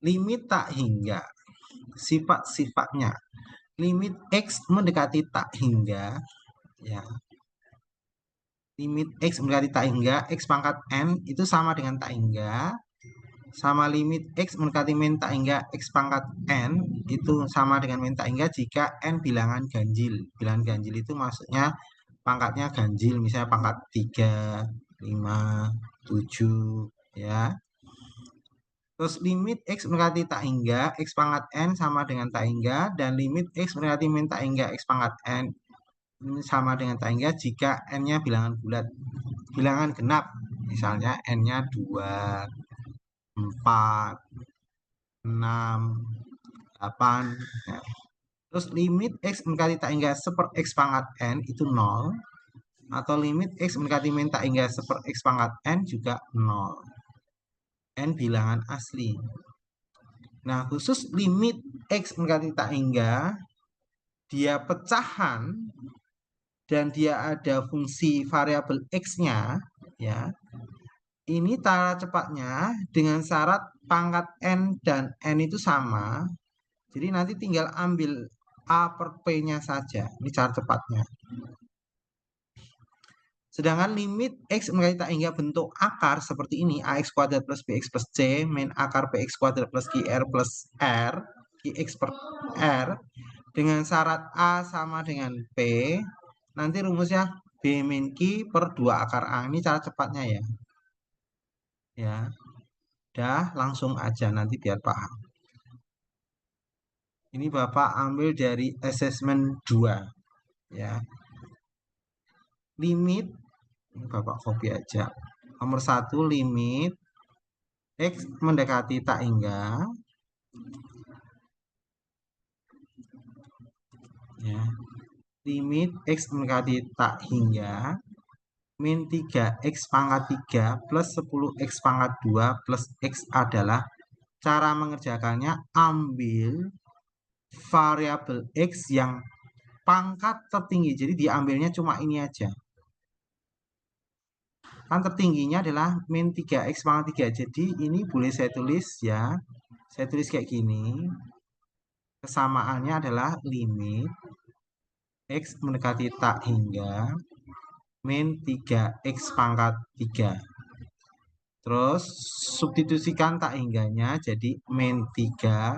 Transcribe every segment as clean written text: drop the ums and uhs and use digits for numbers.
limit tak hingga, sifat-sifatnya. Limit X mendekati tak hingga, ya. Limit X mendekati tak hingga, X pangkat N itu sama dengan tak hingga, sama limit X mendekati min tak hingga, X pangkat N itu sama dengan min tak hingga jika N bilangan ganjil. Bilangan ganjil itu maksudnya pangkatnya ganjil, misalnya pangkat 3, 5, 7, ya. Terus limit X mendekati tak hingga, X pangkat N sama dengan tak hingga, dan limit X mendekati min tak hingga, X pangkat N ini sama dengan tak hingga jika N-nya bilangan bulat. Bilangan genap, misalnya N-nya 2, 4, 6, 8. Ya. Terus limit X mendekati tak hingga 1/X pangkat N itu 0, atau limit X mendekati min tak hingga 1/X pangkat N juga 0. N bilangan asli. Nah, khusus limit X mendekati tak hingga, dia pecahan dan dia ada fungsi variabel X-nya, ya. Ini cara cepatnya dengan syarat pangkat N dan N itu sama. Jadi nanti tinggal ambil A per P-nya saja. Ini cara cepatnya. Sedangkan limit X mendekati tak hingga bentuk akar seperti ini, AX kuadrat plus BX plus C, min akar PX kuadrat plus QR plus R, QX per R, dengan syarat A sama dengan P, nanti rumusnya B min Q per 2 akar A. Ini cara cepatnya ya. Ya, dah langsung aja nanti biar paham. Ini Bapak ambil dari asesmen 2. Ya. Limit, ini Bapak copy aja. Nomor 1, limit X mendekati tak hingga, ya. Limit X mendekati tak hingga, min 3X pangkat 3 plus 10X pangkat 2 plus X adalah, cara mengerjakannya ambil variabel X yang pangkat tertinggi. Jadi diambilnya cuma ini aja. Kan tertingginya adalah min 3X pangkat 3. Jadi ini boleh saya tulis ya. Saya tulis kayak gini. Kesamaannya adalah limit X mendekati tak hingga min 3X pangkat 3. Terus substitusikan tak hingganya jadi min 3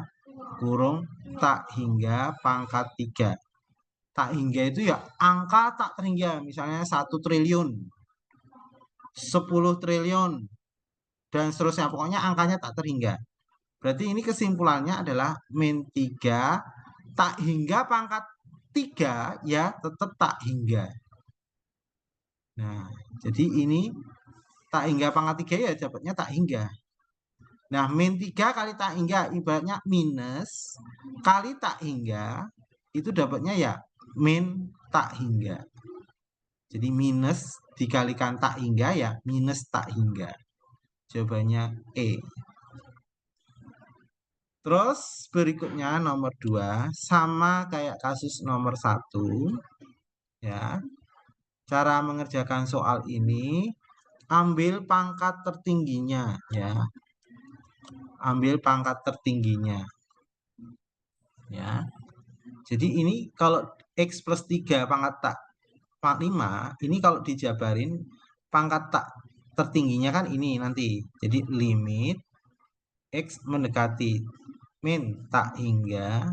kurung tak hingga pangkat 3. Tak hingga itu ya angka tak terhingga. Misalnya 1 triliun, 10 triliun, dan seterusnya. Pokoknya angkanya tak terhingga. Berarti ini kesimpulannya adalah min 3 tak hingga pangkat 3 ya tetap tak hingga. Nah, jadi ini tak hingga pangkat 3 ya dapatnya tak hingga. Nah, min 3 kali tak hingga ibaratnya minus kali tak hingga itu dapatnya ya min tak hingga. Jadi minus dikalikan tak hingga ya minus tak hingga. Jawabannya E. Terus berikutnya nomor 2 sama kayak kasus nomor 1 ya. Cara mengerjakan soal ini ambil pangkat tertingginya ya. Ambil pangkat tertingginya. Ya. Jadi ini kalau X plus 3 pangkat tak 5, ini kalau dijabarin pangkat tak tertingginya kan ini nanti. Jadi limit X mendekati min tak hingga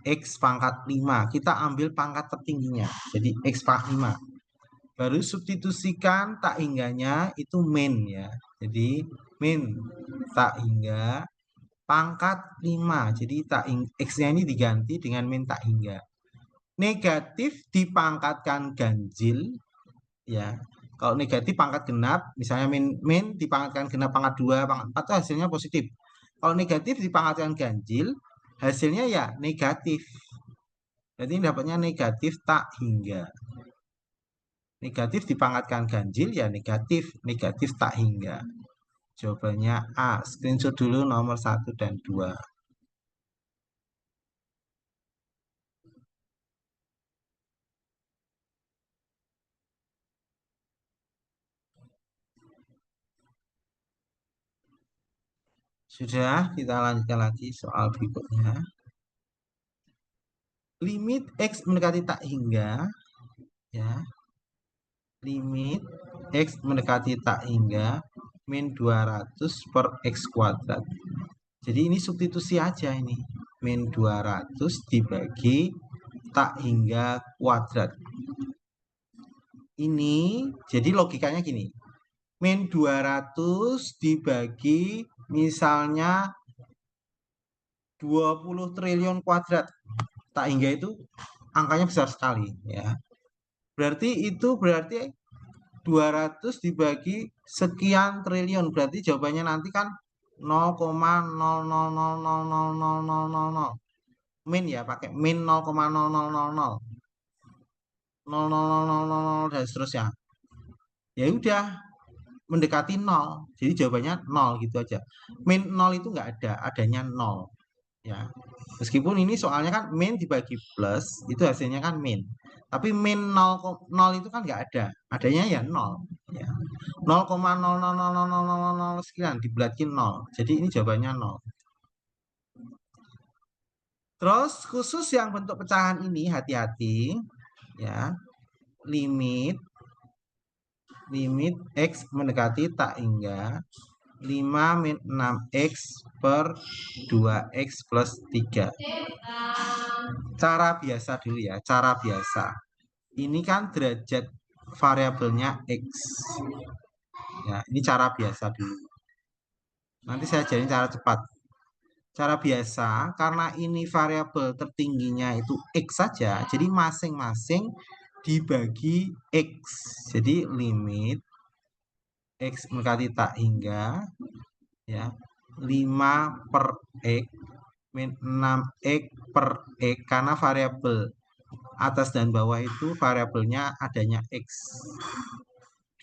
X pangkat 5. Kita ambil pangkat tertingginya. Jadi X pangkat 5. Baru substitusikan tak hingganya itu min ya. Jadi min tak hingga pangkat 5. Jadi tak X-nya ini diganti dengan min tak hingga. Negatif dipangkatkan ganjil ya. Kalau negatif pangkat genap, misalnya min dipangkatkan genap pangkat 2, pangkat 4 itu hasilnya positif. Kalau negatif dipangkatkan ganjil, hasilnya ya negatif. Jadi dapatnya negatif tak hingga. Negatif dipangkatkan ganjil ya negatif, negatif tak hingga. Jawabannya A. Screenshot dulu nomor 1 dan 2. Sudah, kita lanjutkan lagi soal berikutnya. Limit X mendekati tak hingga, ya. Limit X mendekati tak hingga min 200 per X kuadrat. Jadi ini substitusi aja ini. Min 200 dibagi tak hingga kuadrat. Ini jadi logikanya gini. Min 200 dibagi misalnya 20 triliun kuadrat. Tak hingga itu angkanya besar sekali ya. Berarti 200 dibagi sekian triliun. Berarti jawabannya nanti kan 0,00000000. Min ya, pakai min 0,000000 dan seterusnya. Ya udah, mendekati 0. Jadi jawabannya 0 gitu aja. Min 0 itu nggak ada, adanya 0 ya. Meskipun ini soalnya kan min dibagi plus, itu hasilnya kan min. Tapi min 0 itu kan nggak ada, adanya ya 0 ya. 0,000000 sekian dibulatin 0. Jadi ini jawabannya 0. Terus khusus yang bentuk pecahan ini hati-hati ya. Limit X mendekati tak hingga 5 min 6X per 2X plus 3. Cara biasa dulu ya, cara biasa. Ini kan derajat variabelnya X. Ya, ini cara biasa dulu. Nanti saya ajarin cara cepat. Cara biasa, karena ini variabel tertingginya itu X saja, jadi masing-masing dibagi X. Jadi limit X mendekati tak hingga ya 5 per X min 6X per X, karena variabel atas dan bawah itu variabelnya adanya X.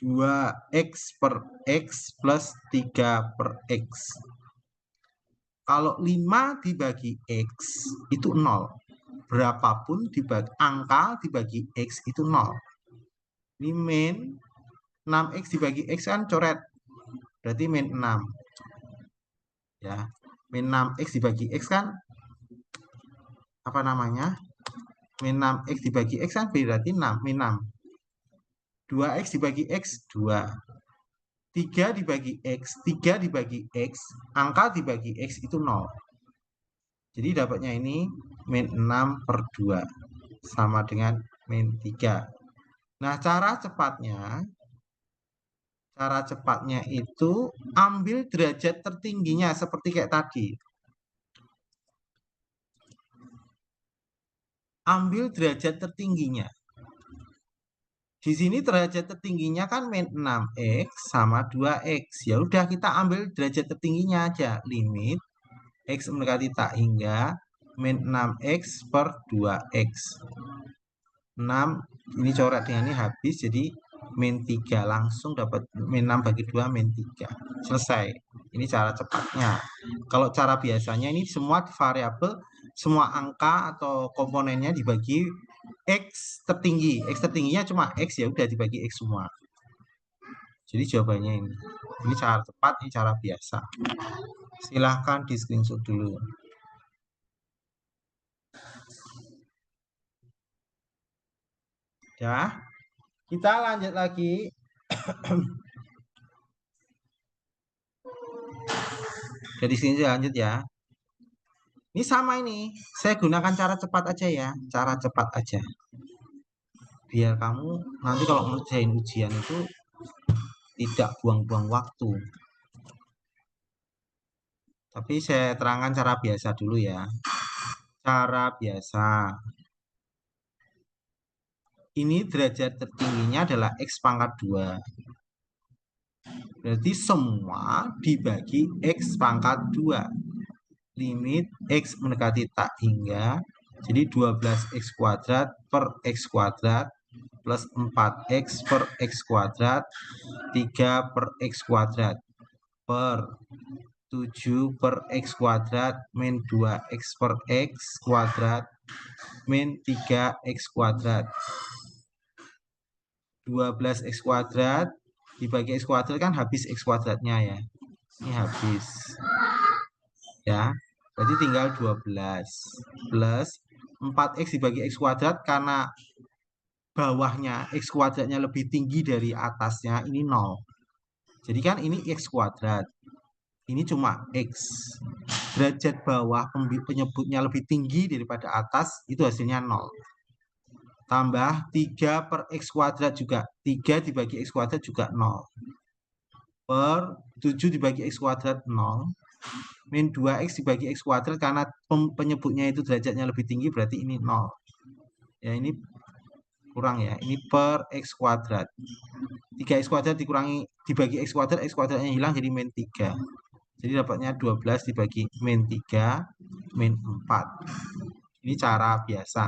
2X per X plus 3 per X. Kalau 5 dibagi X itu 0. Berapapun dibagi angka dibagi X itu 0. Ini min 6X dibagi X kan coret. Berarti min 6. Ya. Min 6X dibagi X kan apa namanya? Min 6X dibagi X kan berarti 6, min 6. 2X dibagi X 2. 3 dibagi X, 3 dibagi X, angka dibagi X itu 0. Jadi dapatnya ini min 6 per 2 sama dengan min 3. Nah, cara cepatnya itu ambil derajat tertingginya seperti kayak tadi. Ambil derajat tertingginya. Di sini derajat tertingginya kan min 6X sama 2X. Ya udah kita ambil derajat tertingginya aja. Limit X mendekati tak hingga min 6X per 2X. 6 ini coret dengan ini habis, jadi min 3 langsung dapat min 6 bagi 2 min 3. Selesai. Ini cara cepatnya. Kalau cara biasanya ini semua variabel, semua angka atau komponennya dibagi X tertinggi. X tertingginya cuma X, ya udah dibagi X semua. Jadi jawabannya ini. Ini cara cepat, ini cara biasa. Silahkan di screenshot dulu. Ya, kita lanjut lagi. Dari sini lanjut ya. Ini sama ini. Saya gunakan cara cepat aja ya. Cara cepat aja. Biar kamu nanti kalau ngerjain ujian itu tidak buang-buang waktu. Tapi saya terangkan cara biasa dulu ya. Cara biasa. Ini derajat tertingginya adalah X pangkat 2. Berarti semua dibagi X pangkat 2. Limit X mendekati tak hingga. Jadi 12X kuadrat per X kuadrat plus 4X per X kuadrat 3 per X kuadrat per 7 per X kuadrat min 2X per X kuadrat min 3X kuadrat. 12X kuadrat dibagi X kuadrat kan habis X kuadratnya ya. Ini habis. ya. Berarti tinggal 12 plus 4x dibagi x kuadrat karena bawahnya x kuadratnya lebih tinggi dari atasnya ini 0. Jadi kan ini x kuadrat. Ini cuma x. Derajat bawah penyebutnya lebih tinggi daripada atas itu hasilnya 0. Tambah 3 per x kuadrat juga. 3 dibagi x kuadrat juga 0. Per 7 dibagi x kuadrat 0. Min 2x dibagi x kuadrat karena penyebutnya itu derajatnya lebih tinggi berarti ini 0. Ya ini kurang ya. Ini per x kuadrat. 3x kuadrat dikurangi dibagi x kuadratnya hilang jadi min 3. Jadi dapatnya 12 dibagi min 3 min 4. Ini cara biasa.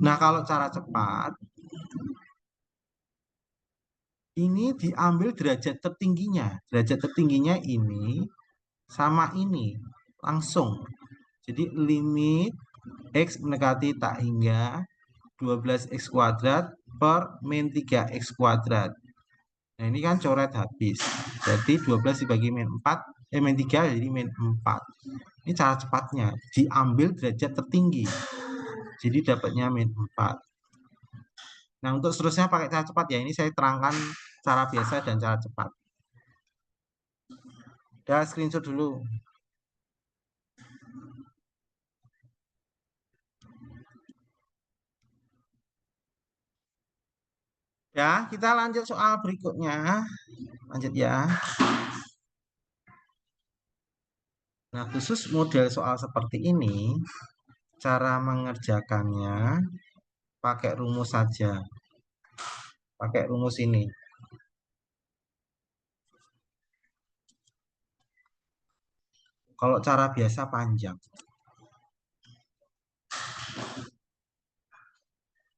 Nah, kalau cara cepat ini diambil derajat tertingginya. Derajat tertingginya ini sama ini langsung. Jadi limit x mendekati tak hingga 12x kuadrat per min 3x kuadrat. Nah, ini kan coret habis. Jadi 12 dibagi min 4, min 3 jadi min 4. Ini cara cepatnya. Diambil derajat tertinggi. Jadi dapatnya min 4. Nah, untuk seterusnya pakai cara cepat ya. Ini saya terangkan cara biasa dan cara cepat. Udah screenshot dulu. Ya, kita lanjut soal berikutnya. Lanjut ya. Nah, khusus model soal seperti ini, cara mengerjakannya pakai rumus saja. Pakai rumus ini. Kalau cara biasa panjang.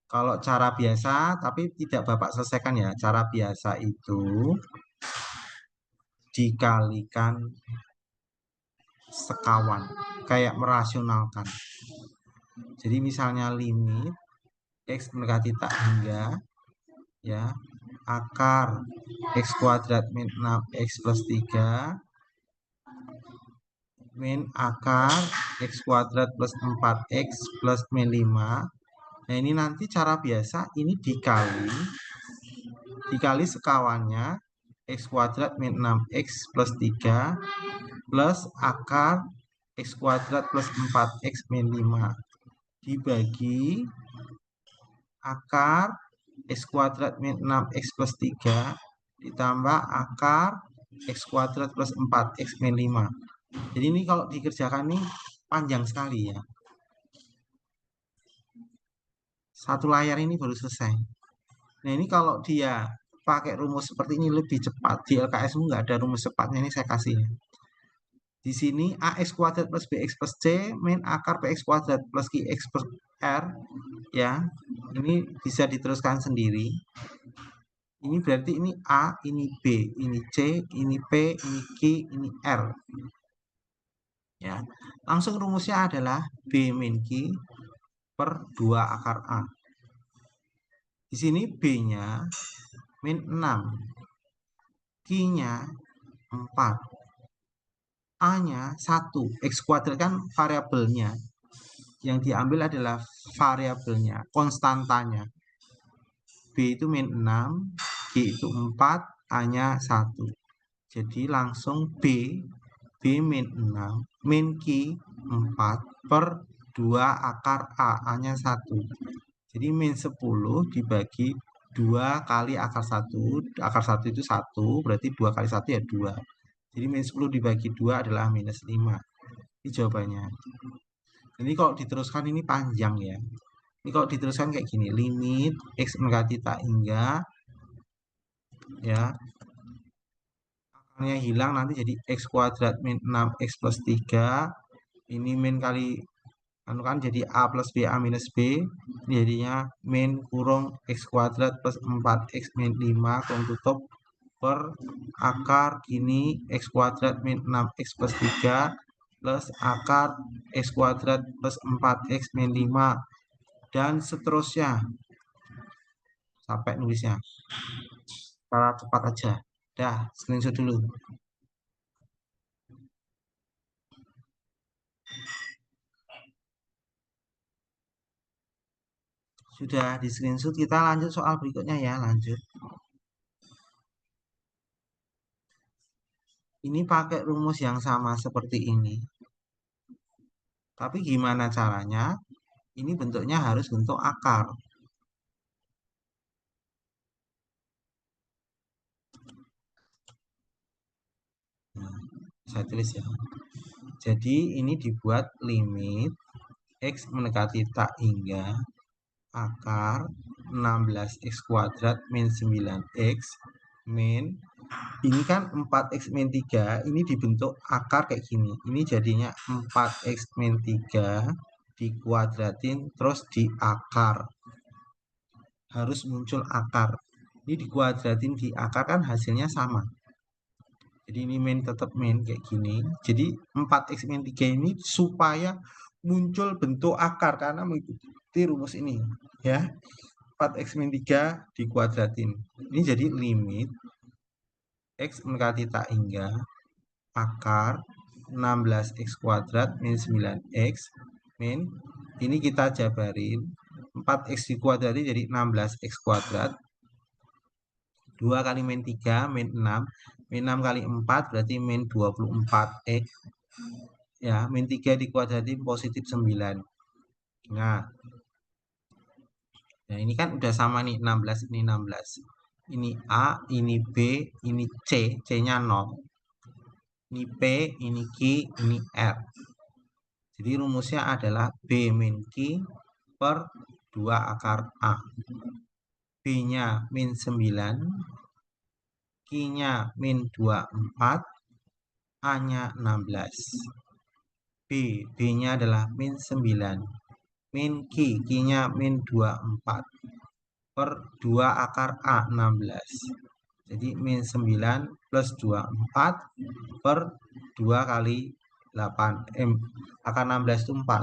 Kalau cara biasa, tapi tidak Bapak selesaikan ya. Cara biasa itu dikalikan sekawan. Kayak merasionalkan. Jadi misalnya limit x mendekati tak hingga ya akar x kuadrat min 6x plus 3 min akar x kuadrat plus 4x plus min 5. Nah, ini nanti cara biasa ini dikali sekawannya x kuadrat min 6x plus 3 plus akar x kuadrat plus 4x min 5 dibagi akar x kuadrat min 6x plus 3 ditambah akar x kuadrat plus 4x min 5. Jadi ini kalau dikerjakan ini panjang sekali ya. Satu layar ini baru selesai. Nah, ini kalau dia pakai rumus seperti ini lebih cepat. Di LKS nggak ada rumus cepatnya, ini saya kasih. Di sini ax kuadrat plus bx plus c min akar px kuadrat plus qx plus r ya. Ini bisa diteruskan sendiri. Ini berarti ini A, ini B, ini C, ini P, ini Q, ini R. Ya. Langsung rumusnya adalah B min Q per 2 akar A. Di sini B-nya min 6. Q-nya 4. A-nya 1. X kuadrat kan variabelnya. Yang diambil adalah variabelnya, konstantanya. B itu min 6, G itu 4, A-nya 1. Jadi langsung B min 6, min Q 4 per 2 akar A, A-nya 1. Jadi min 10 dibagi 2 kali akar 1. Akar 1 itu 1, berarti 2 kali 1 ya 2. Jadi min 10 dibagi 2 adalah minus 5. Ini jawabannya. Ini kalau diteruskan ini panjang ya. Ini kalau diteruskan kayak gini, limit x mendekati tak hingga ya akarnya hilang nanti jadi x kuadrat min 6x plus 3. Ini min kali anu kan jadi a plus b a minus b, jadinya min kurung x kuadrat plus 4x min 5 kurung tutup per akar kini x kuadrat min 6x plus 3 plus akar x kuadrat plus 4x min 5 dan seterusnya sampai nulisnya. Cara cepat aja. Dah, screenshot dulu. Sudah di screenshot, kita lanjut soal berikutnya ya, lanjut. Ini pakai rumus yang sama seperti ini. Tapi gimana caranya? Ini bentuknya harus bentuk akar. Nah, saya tulis ya. Jadi ini dibuat limit X mendekati tak hingga akar 16x kuadrat min 9x min, ini kan 4x min 3, ini dibentuk akar kayak gini. Ini jadinya 4x min 3 dikuadratin terus diakar. Harus muncul akar. Ini dikuadratin di akar kan hasilnya sama. Jadi ini min tetap min kayak gini. Jadi 4x min 3 ini supaya muncul bentuk akar karena mengikuti rumus ini ya. 4x min 3 dikuadratin. Ini jadi limit x mendekati tak hingga akar 16x kuadrat min 9x min, ini kita jabarin 4x dikuadratin jadi 16x kuadrat, 2 kali min 3 min 6, min 6 kali 4 berarti min 24x ya, min 3 dikuadratin positif 9. Nah ini kan udah sama nih, 16 ini 16. Ini A, ini B, ini C, C-nya 0. Ini P, ini Q, ini R. Jadi rumusnya adalah B min Q per 2 akar A. B-nya min 9, Q-nya min 24, A-nya 16. B-nya adalah min 9. Min Q, Q-nya min 24 per 2 akar A 16. Jadi min 9 plus 24 per 2 kali 8. Akar 16 itu 4.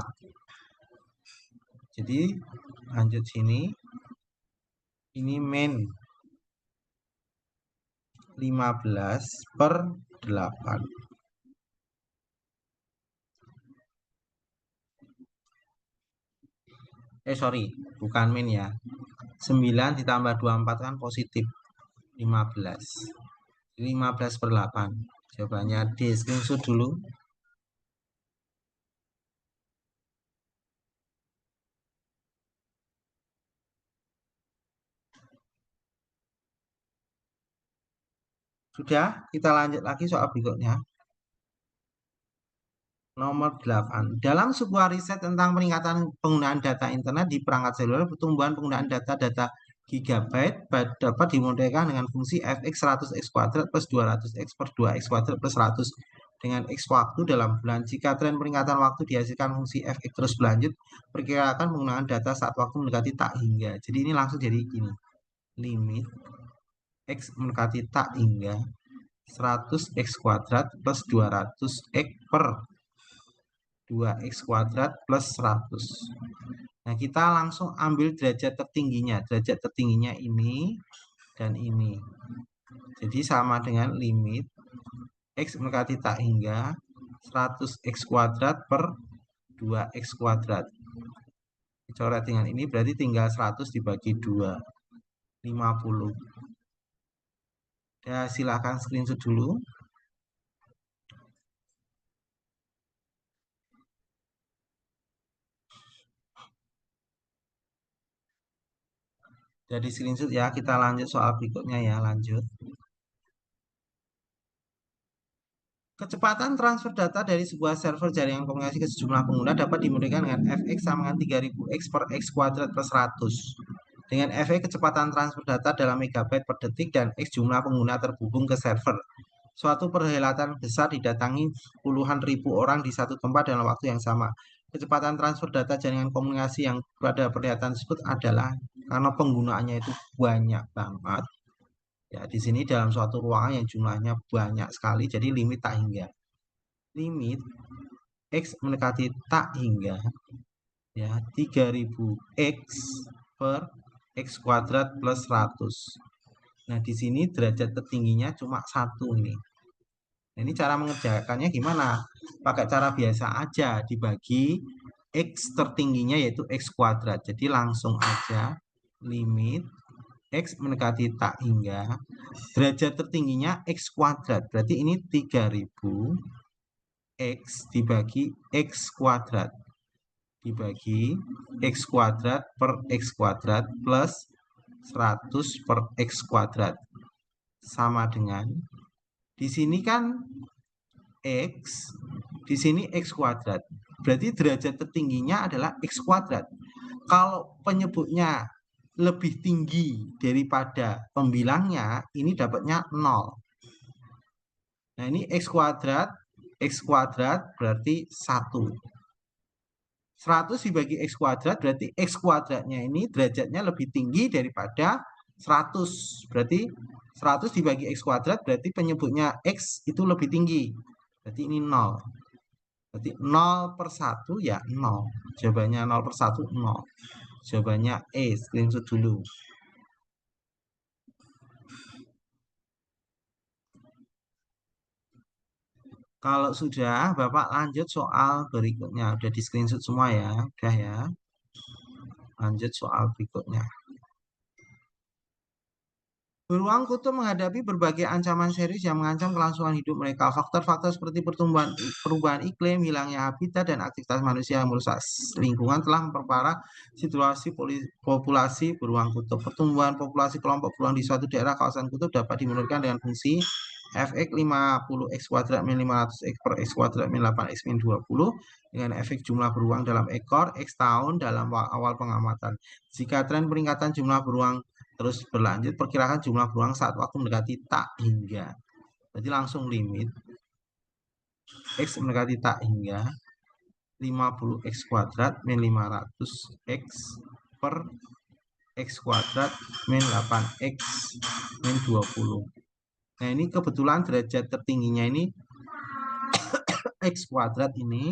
Jadi lanjut sini. Ini min 15 per 8. Sorry, bukan min ya. 9 ditambah 24 kan positif 15. 15 per 8. Jawabannya D, screenshot dulu. Sudah, kita lanjut lagi soal berikutnya. Nomor 8. Dalam sebuah riset tentang peningkatan penggunaan data internet di perangkat seluler, pertumbuhan penggunaan data gigabyte dapat dimodelkan dengan fungsi fx 100x kuadrat plus 200x per 2x kuadrat plus 100 dengan x waktu dalam bulan. Jika tren peningkatan waktu dihasilkan fungsi fx terus berlanjut, perkirakan penggunaan data saat waktu mendekati tak hingga. Jadi ini langsung jadi gini. Limit x mendekati tak hingga 100x kuadrat plus 200x per 2x kuadrat plus 100. Nah, kita langsung ambil derajat tertingginya. Derajat tertingginya ini dan ini. Jadi sama dengan limit x mendekati tak hingga 100x kuadrat per 2x kuadrat. Dicoret dengan ini berarti tinggal 100 dibagi 2. 50. Ya, silahkan screenshot dulu. Jadi screenshot ya, kita lanjut soal berikutnya ya, lanjut. Kecepatan transfer data dari sebuah server jaringan komunikasi ke sejumlah pengguna dapat dimudahkan dengan fx sama dengan 3000x per x kuadrat plus 100. Dengan fx kecepatan transfer data dalam megabyte per detik dan x jumlah pengguna terhubung ke server. Suatu perhelatan besar didatangi puluhan ribu orang di satu tempat dalam waktu yang sama. Kecepatan transfer data jaringan komunikasi yang pada perhelatan tersebut adalah karena penggunaannya itu banyak banget. Ya, di sini dalam suatu ruangan yang jumlahnya banyak sekali, jadi limit tak hingga. Limit x mendekati tak hingga ya 3000x per x kuadrat plus 100. Nah, di sini derajat tertingginya cuma 1 ini. Nah, ini cara mengerjakannya gimana? Pakai cara biasa aja, dibagi X tertingginya yaitu X kuadrat. Jadi langsung aja limit X mendekati tak hingga derajat tertingginya X kuadrat. Berarti ini 3000 X dibagi X kuadrat. Dibagi X kuadrat per X kuadrat plus 100 per X kuadrat. Sama dengan, di sini kan X, di sini X kuadrat. Berarti derajat tertingginya adalah X kuadrat. Kalau penyebutnya lebih tinggi daripada pembilangnya, ini dapatnya 0. Nah, ini X kuadrat berarti 1. 100 dibagi X kuadrat berarti X kuadratnya ini derajatnya lebih tinggi daripada 100. Berarti 100 dibagi X kuadrat berarti penyebutnya X itu lebih tinggi. Berarti ini 0. Berarti 0 per 1 ya 0. Jawabannya 0 per 1, 0. Jawabannya E, screenshot dulu. Kalau sudah, Bapak lanjut soal berikutnya. Udah di screenshot semua ya. Udah ya. Lanjut soal berikutnya. Beruang kutub menghadapi berbagai ancaman serius yang mengancam kelangsungan hidup mereka. Faktor-faktor seperti perubahan iklim, hilangnya habitat, dan aktivitas manusia yang merusak lingkungan telah memperparah situasi populasi beruang kutub. Pertumbuhan populasi kelompok beruang di suatu daerah kawasan kutub dapat dimenurunkan dengan fungsi fx 50x kuadrat min 500x per x kuadrat min 8x min 20 dengan efek jumlah beruang dalam ekor x tahun dalam awal pengamatan. Jika tren peningkatan jumlah beruang terus berlanjut, perkirakan jumlah beruang saat waktu mendekati tak hingga. Berarti langsung limit X mendekati tak hingga 50x kuadrat min 500x per x kuadrat min 8x min 20. Nah, ini kebetulan derajat tertingginya ini x kuadrat ini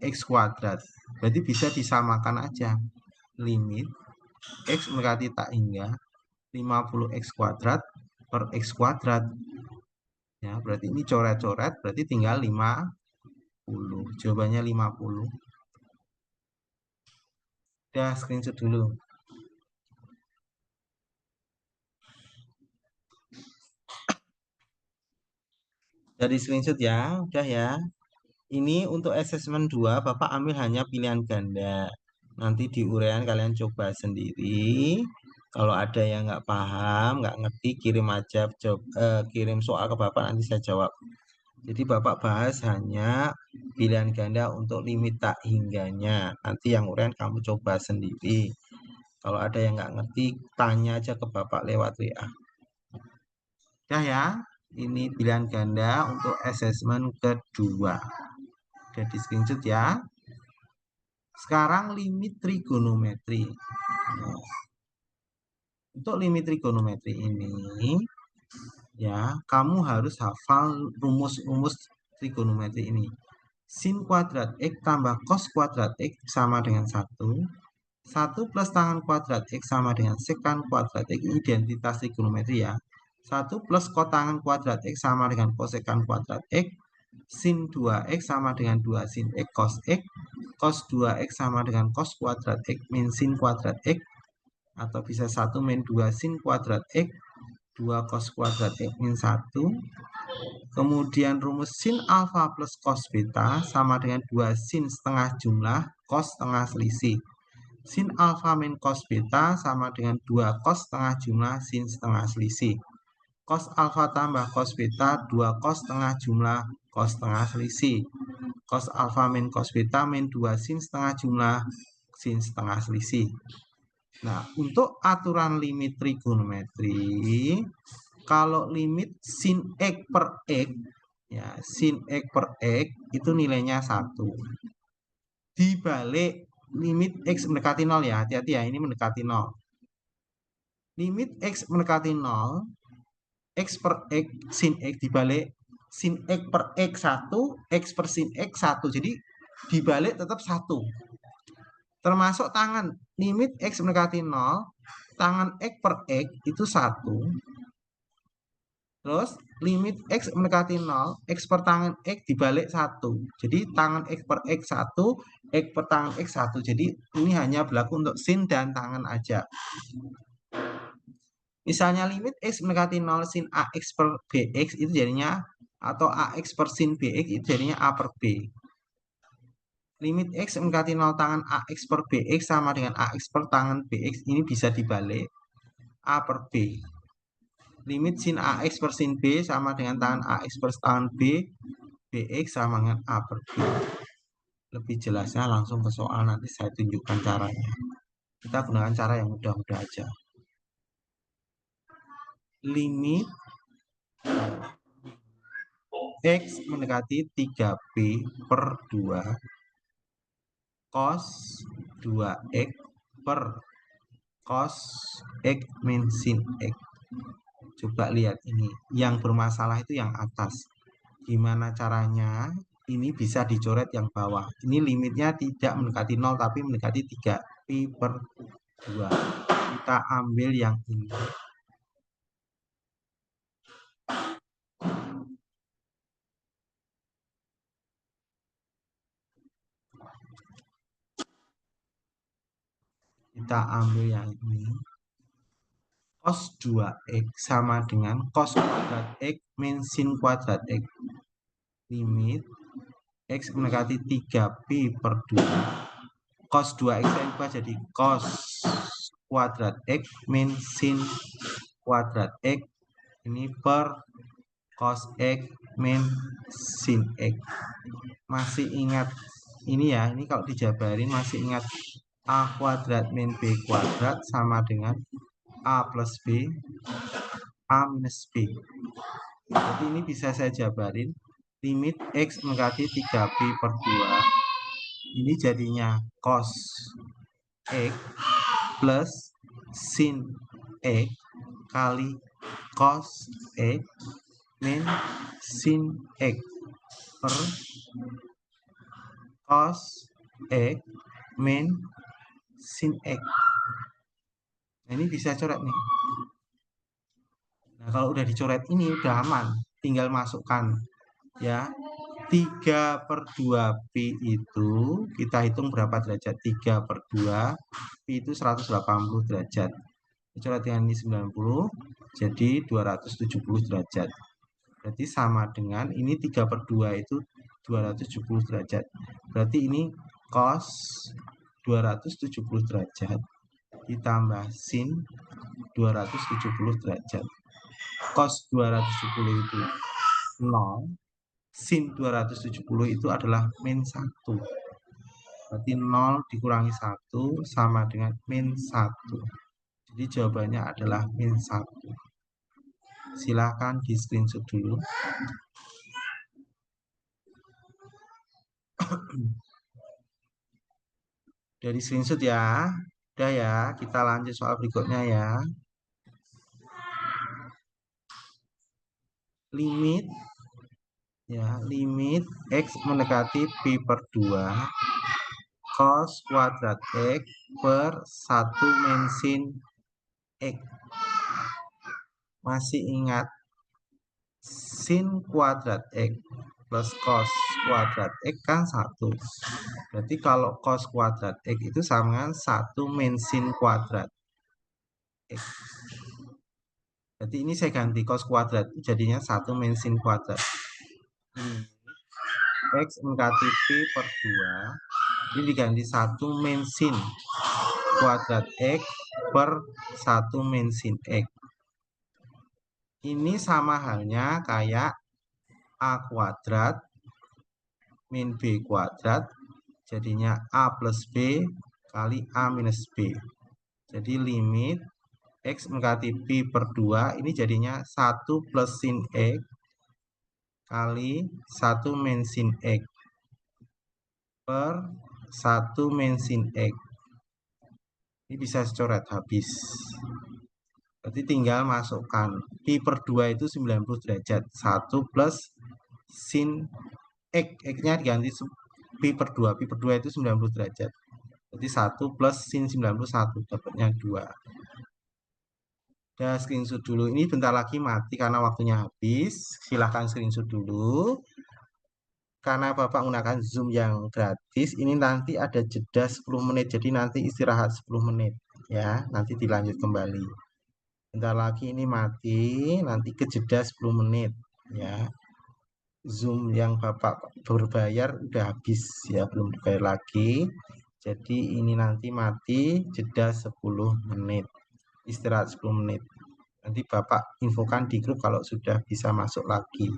x kuadrat. Berarti bisa disamakan aja. Limit X mendekati tak hingga 50x kuadrat per X kuadrat. Ya, berarti ini coret-coret, berarti tinggal 50. Jawabannya 50. Udah, screenshot dulu. Jadi screenshot ya, udah ya. Ini untuk assessment 2, Bapak ambil hanya pilihan ganda. Nanti di uraian kalian coba sendiri. Kalau ada yang nggak paham, nggak ngerti, kirim aja kirim soal ke Bapak, nanti saya jawab. Jadi Bapak bahas hanya pilihan ganda untuk limit tak hingganya. Nanti yang uraian kamu coba sendiri. Kalau ada yang nggak ngerti, tanya aja ke Bapak lewat WA. Udah ya, ini pilihan ganda untuk asesmen kedua. Udah di screenshot ya. Sekarang limit trigonometri. Nah, untuk limit trigonometri ini, ya, kamu harus hafal rumus-rumus trigonometri ini. Sin kuadrat X tambah cos kuadrat X sama dengan 1. 1 plus tangan kuadrat X sama dengan sekan kuadrat X. Identitas trigonometri ya. 1 plus kotangan kuadrat X sama dengan kosekan kuadrat X. Sin 2X sama dengan 2 sin X cos X. Cos 2X sama dengan cos kuadrat X min sin kuadrat X. Atau bisa 1 min 2 sin kuadrat X. 2 cos kuadrat X min 1. Kemudian rumus sin alfa plus cos beta sama dengan 2 sin setengah jumlah cos setengah selisih. Sin alfa min cos beta sama dengan 2 cos setengah jumlah sin setengah selisih. Cos alfa tambah cos beta 2 cos setengah jumlah cos setengah selisih. Cos alfa min cos beta min 2 sin setengah jumlah sin setengah selisih. Nah, untuk aturan limit trigonometri, kalau limit sin X per X, ya, sin X per X itu nilainya 1. Dibalik limit X mendekati 0 ya, hati-hati ya, ini mendekati 0. Limit X mendekati 0, X per X, sin X dibalik sin X per X 1, X per sin X 1. Jadi dibalik tetap 1. Termasuk tangan, limit X mendekati 0, tangan X per X itu 1. Terus limit X mendekati 0, X per tangan X dibalik 1. Jadi tangan X per X 1, X per tangan X1. Jadi ini hanya berlaku untuk sin dan tangan aja. Misalnya limit X mendekati 0 sin AX per BX itu jadinya, atau AX per sin BX itu jadinya A per B. Limit X mendekati 0 tangan AX per BX sama dengan AX per tangan BX, ini bisa dibalik A per B. Limit sin AX per sin B sama dengan tangan AX per tangan B, BX sama dengan A per B. Lebih jelasnya langsung ke soal, nanti saya tunjukkan caranya. Kita gunakan cara yang mudah-mudah aja. Limit X mendekati 3B per 2 cos 2X per cos X min sin X. Coba lihat ini, yang bermasalah itu yang atas. Gimana caranya? Ini bisa dicoret yang bawah. Ini limitnya tidak mendekati 0 tapi mendekati 3 pi per 2. Kita ambil yang ini. Kita ambil yang ini. Cos 2X sama dengan cos kuadrat X min sin kuadrat X. Limit X mendekati 3pi per 2. Cos 2X saya ubah jadi cos kuadrat X min sin kuadrat X. Ini per cos X min sin X. Masih ingat ini ya, ini kalau dijabarin masih ingat A kuadrat min B kuadrat sama dengan A plus B, A minus B. Jadi ini bisa saya jabarin. Limit X mendekati 3B per 2. Ini jadinya cos X plus sin X kali cos X min sin X per cos X min sin X. Nah, ini bisa coret nih. Nah, kalau udah dicoret ini udah aman, tinggal masukkan ya. 3 per 2 pi itu kita hitung berapa derajat. 3 per 2 pi itu 180 derajat. Coret dengan ini 90, jadi 270 derajat. Berarti sama dengan ini 3 per 2 itu 270 derajat. Berarti ini cos 270 derajat ditambah sin 270 derajat. Cos 270 itu 0, sin 270 itu adalah min 1. Berarti 0 dikurangi 1 sama dengan min 1. Jadi jawabannya adalah min 1. Silahkan di screenshot dulu. Dari screenshot ya. Udah ya, kita lanjut soal berikutnya ya. Limit ya, limit X mendekati pi per 2 cos kuadrat X per 1 min sin X. Masih ingat sin kuadrat X plus cos kuadrat X kan 1. Berarti kalau cos kuadrat X itu sama dengan 1 min sin kuadrat X. Berarti ini saya ganti cos kuadrat, jadinya 1 min sin kuadrat. X mendekati pi per 2, ini diganti 1 min sin kuadrat X per 1 min sin X. Ini sama halnya kayak A kuadrat min B kuadrat, jadinya A plus B kali A minus B. Jadi limit X mendekati pi per 2, ini jadinya 1 plus sin X kali 1 min sin X per 1 min sin X. Ini bisa coret habis. Berarti tinggal masukkan pi per 2 itu 90 derajat. 1 plus sin X, X-nya diganti pi per 2. Pi per 2 itu 90 derajat. Berarti 1 plus sin 91, dapatnya 2. Udah screenshot dulu. Ini bentar lagi mati karena waktunya habis. Silahkan screenshot dulu. karena Bapak menggunakan Zoom yang gratis, ini nanti ada jeda 10 menit. Jadi nanti istirahat 10 menit ya, nanti dilanjut kembali. Bentar lagi ini mati, nanti ke jeda 10 menit ya. Zoom yang Bapak berbayar udah habis ya, belum dibayar lagi. Jadi ini nanti mati, jeda 10 menit. Istirahat 10 menit. Nanti Bapak infokan di grup kalau sudah bisa masuk lagi.